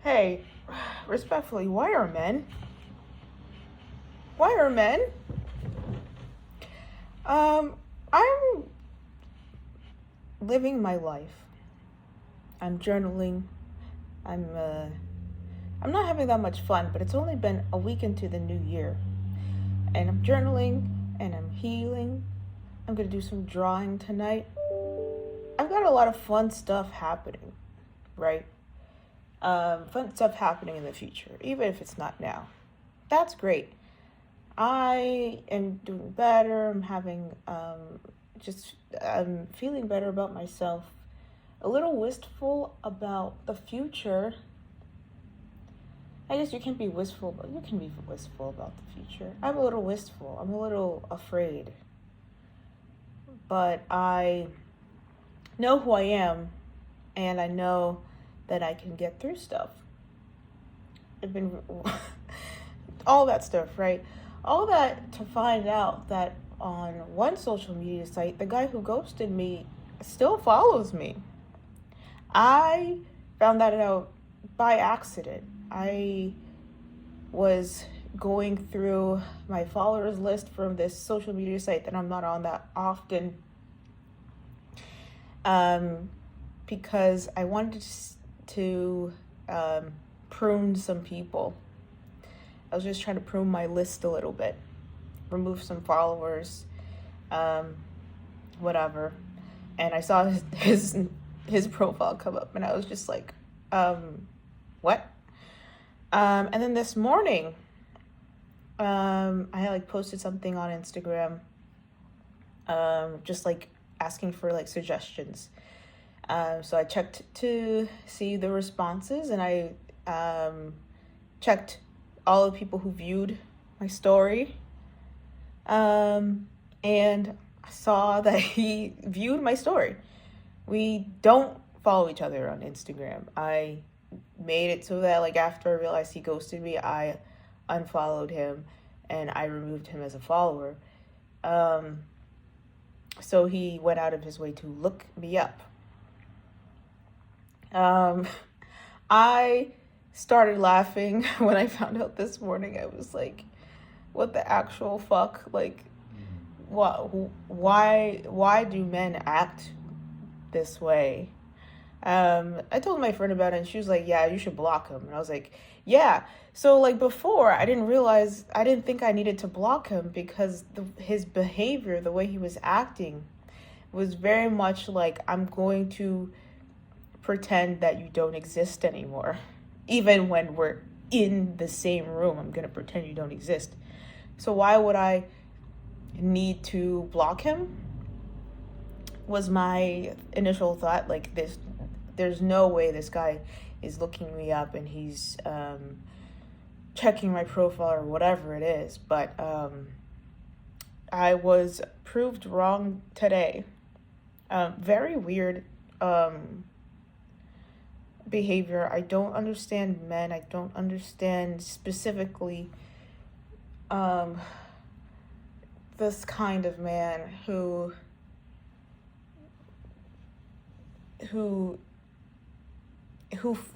Hey, respectfully, why are men? Why are men? I'm living my life. I'm journaling. I'm I'm not having that much fun, but it's only been a week into the new year. And I'm journaling and I'm healing. I'm gonna do some drawing tonight. I've got a lot of fun stuff happening, right? Fun stuff happening in the future, even if it's not now. That's great. I am doing better. I'm feeling better about myself. A little wistful about the future. I guess you can't be wistful, but you can be wistful about the future. I'm a little wistful. I'm a little afraid. But I know who I am, and I know that I can get through stuff. I've been all that stuff, right? All that to find out that on one social media site, the guy who ghosted me still follows me. I found that out by accident. I was going through my followers list from this social media site that I'm not on that often, because I wanted to prune some people. I was just trying to prune my list a little bit, remove some followers, whatever. And I saw his profile come up, and I was just like, what? And then this morning, I had like posted something on Instagram, just like asking for like suggestions. So I checked to see the responses, and I checked all the people who viewed my story, and I saw that he viewed my story. We don't follow each other on Instagram. I made it so that like after I realized he ghosted me, I unfollowed him and I removed him as a follower. So he went out of his way to look me up. I started laughing when I found out this morning. I was like, what the actual fuck? Like, why do men act this way? I told my friend about it, and she was like, yeah, you should block him. And I was like, yeah. So like before, I didn't think I needed to block him because his behavior, the way he was acting, was very much like, I'm going to pretend that you don't exist anymore. Even when we're in the same room, I'm going to pretend you don't exist. So why would I need to block him? Was my initial thought. Like, there's no way this guy is looking me up and he's checking my profile or whatever it is. But I was proved wrong today. Very weird behavior. I don't understand men. I don't understand specifically this kind of man who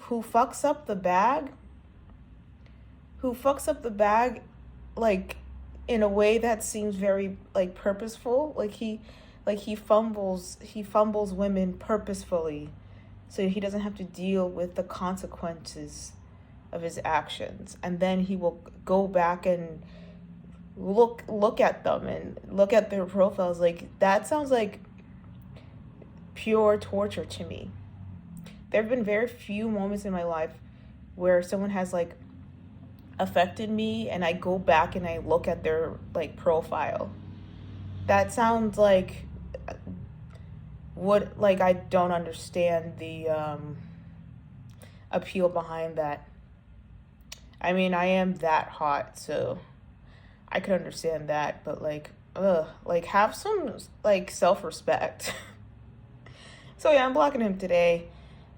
fucks up the bag, like in a way that seems very like purposeful. Like he fumbles women purposefully so he doesn't have to deal with the consequences of his actions, and then he will go back and look at them and look at their profiles. Like, that sounds like pure torture to me. There have been very few moments in my life where someone has like affected me and I go back and I look at their like profile. That sounds like I don't understand the appeal behind that. I mean, I am that hot, so I could understand that, but like have some like self-respect. So yeah, I'm blocking him today.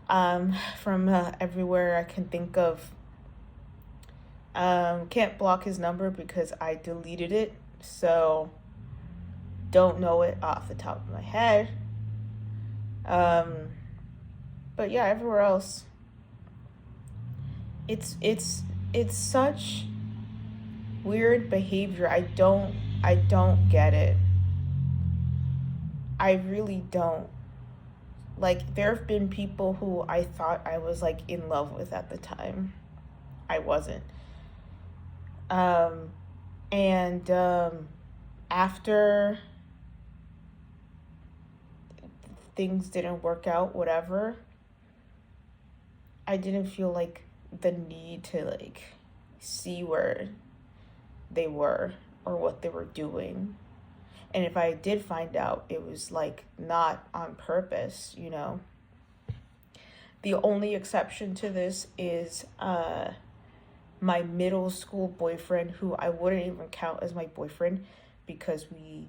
From everywhere I can think of. Can't block his number because I deleted it, so don't know it off the top of my head. But yeah, everywhere else, it's such weird behavior. I don't get it. I really don't. Like, there have been people who I thought I was like in love with at the time. I wasn't. Um, and After things didn't work out, whatever, I didn't feel like the need to like see where they were or what they were doing. And if I did find out, it was like not on purpose, you know. The only exception to this is my middle school boyfriend, who I wouldn't even count as my boyfriend because we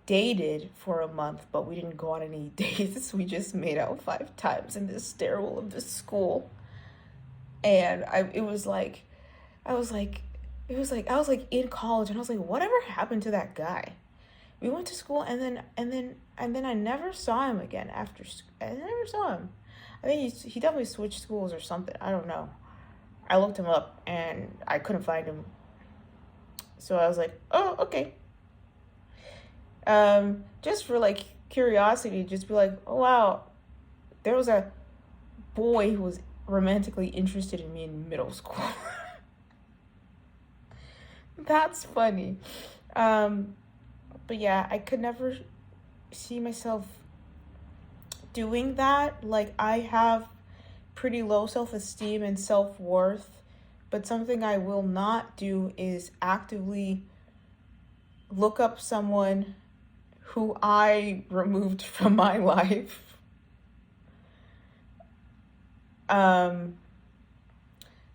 dated for a month, but we didn't go on any dates. We just made out 5 times in this stairwell of this school. And it was like, I was like, I was like in college, and I was like, whatever happened to that guy? We went to school, and then I never saw him again after. I never saw him. I think he definitely switched schools or something. I don't know. I looked him up and I couldn't find him. So I was like, oh, okay. Just for like curiosity, just be like, oh wow, there was a boy who was romantically interested in me in middle school. That's funny. Um, but yeah, I could never see myself doing that. Like, I have pretty low self esteem and self worth, but something I will not do is actively look up someone who I removed from my life. Um,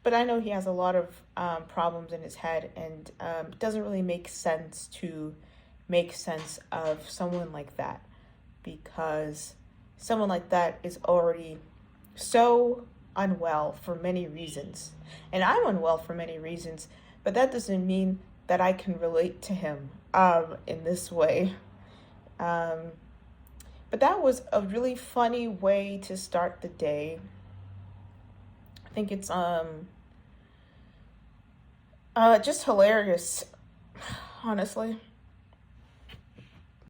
but I know he has a lot of problems in his head, and it doesn't really make sense to make sense of someone like that, because someone like that is already so unwell for many reasons. And I'm unwell for many reasons, but that doesn't mean that I can relate to him in this way. Um, but that was a really funny way to start the day. I think it's just hilarious, honestly.